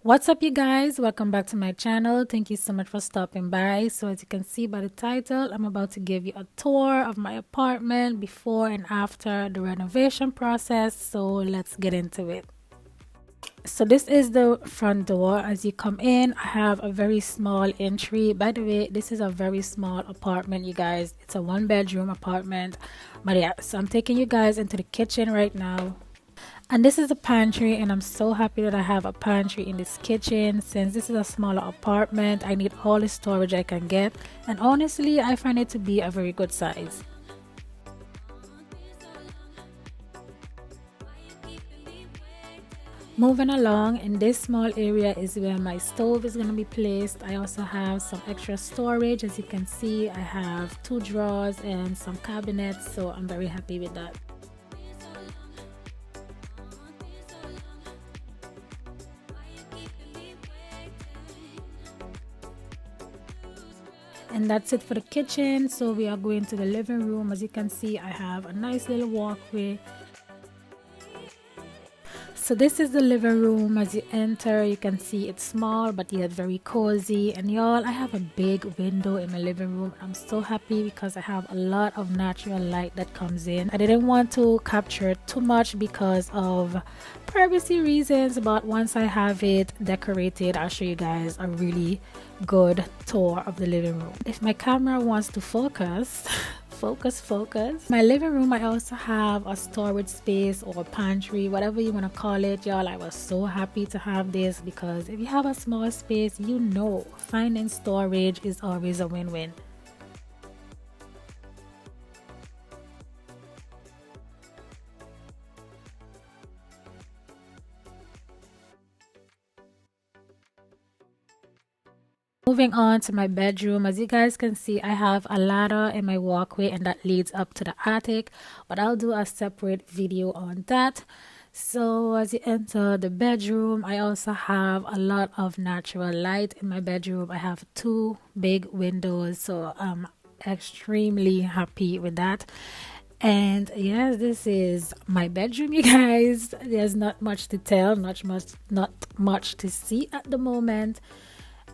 What's up, you guys? Welcome back to my channel. Thank you so much for stopping by. So as you can see by the title, I'm about to give you a tour of my apartment before and after the renovation process. So let's get into it. So this is the front door. As you come in, I have a very small entry. By the way, this is a very small apartment, you guys. It's a 1-bedroom apartment. But yeah, so I'm taking you guys into the kitchen right now. And this is the pantry, and I'm so happy that I have a pantry in this kitchen. Since this is a smaller apartment, I need all the storage I can get, and honestly I find it to be a very good size. Moving along, in this small area is where my stove is going to be placed. I also have some extra storage. As you can see, I have 2 drawers and some cabinets, so I'm very happy with that. And that's it for the kitchen. So we are going to the living room. As you can see, I have a nice little walkway. So this is the living room. As you enter, you can see it's small but yet very cozy. And y'all, I have a big window in my living room. I'm so happy because I have a lot of natural light that comes in. I didn't want to capture too much because of privacy reasons, but once I have it decorated, I'll show you guys a really good tour of the living room. If my camera wants to focus, focus. My living room, I also have a storage space or pantry, whatever you want to call it. Y'all, I was so happy to have this because if you have a small space, you know finding storage is always a win-win. Moving on to my bedroom, as you guys can see, I have a ladder in my walkway and that leads up to the attic, but I'll do a separate video on that. So as you enter the bedroom, I also have a lot of natural light in my bedroom. I have 2 big windows, so I'm extremely happy with that. And yes, this is my bedroom, you guys. There's not much to tell, not much to see at the moment.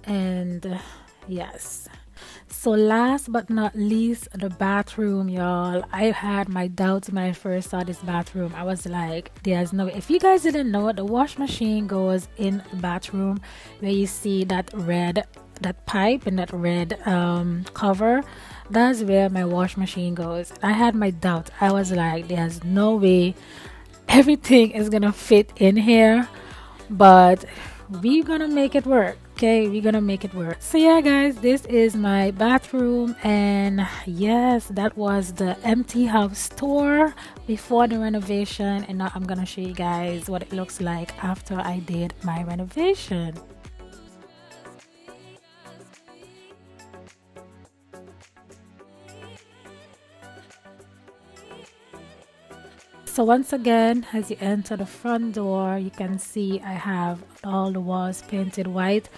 And yes, so last but not least, the bathroom, y'all. I had my doubts when I first saw this bathroom. I was like, there's no way. If you guys didn't know, the wash machine goes in the bathroom where you see that pipe and that red cover. That's where my wash machine goes. I had my doubts. I was like, there's no way everything is gonna fit in here, but we're gonna make it work. Okay, we're gonna make it work. So yeah, guys, this is my bathroom, and yes, that was the empty house tour before the renovation, and now I'm gonna show you guys what it looks like after I did my renovation. So once again, as you enter the front door, you can see I have all the walls painted white.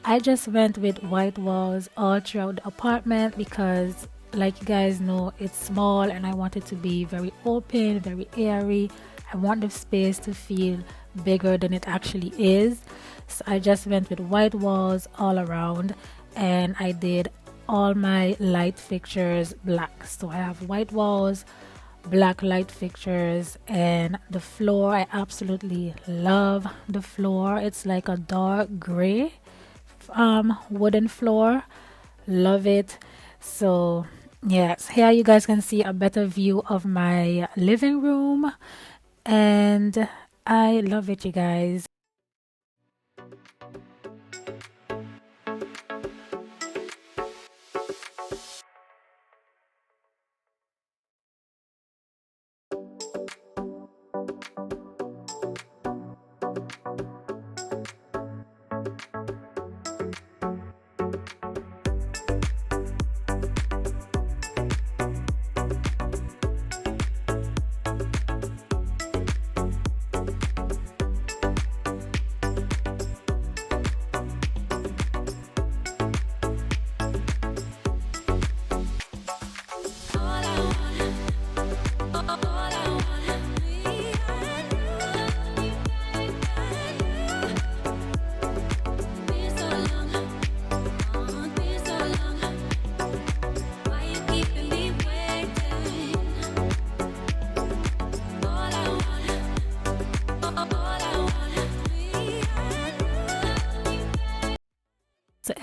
I just went with white walls all throughout the apartment because, like you guys know, it's small and I want it to be very open, very airy. I want the space to feel bigger than it actually is. So I just went with white walls all around, and I did all my light fixtures black. So I have white walls, black light fixtures, and the floor, I absolutely love the floor. It's like a dark gray wooden floor. Love it. So yes, here you guys can see a better view of my living room, and I love it, you guys.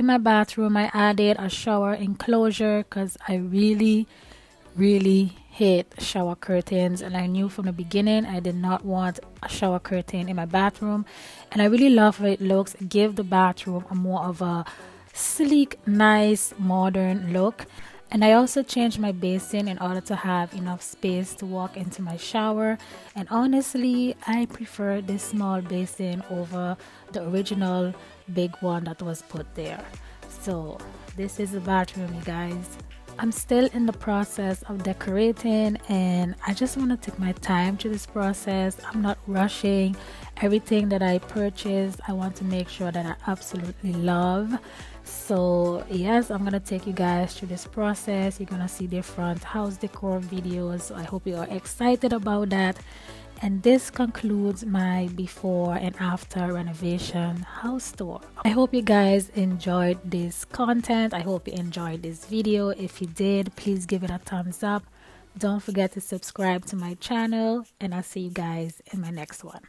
in my bathroom, I added a shower enclosure because I really hate shower curtains, and I knew from the beginning I did not want a shower curtain in my bathroom. And I really love how it looks. Give the bathroom a more of a sleek, nice, modern look. And I also changed my basin in order to have enough space to walk into my shower. And honestly, I prefer this small basin over the original big one that was put there. So this is the bathroom, you guys. I'm still in the process of decorating, and I just want to take my time to this process. I'm not rushing. Everything that I purchase, I want to make sure that I absolutely love. So yes, I'm gonna take you guys through this process. You're gonna see different house decor videos, so I hope you are excited about that. And this concludes my before and after renovation house tour. I hope you guys enjoyed this content. I hope you enjoyed this video. If you did, please give it a thumbs up. Don't forget to subscribe to my channel, and I'll see you guys in my next one.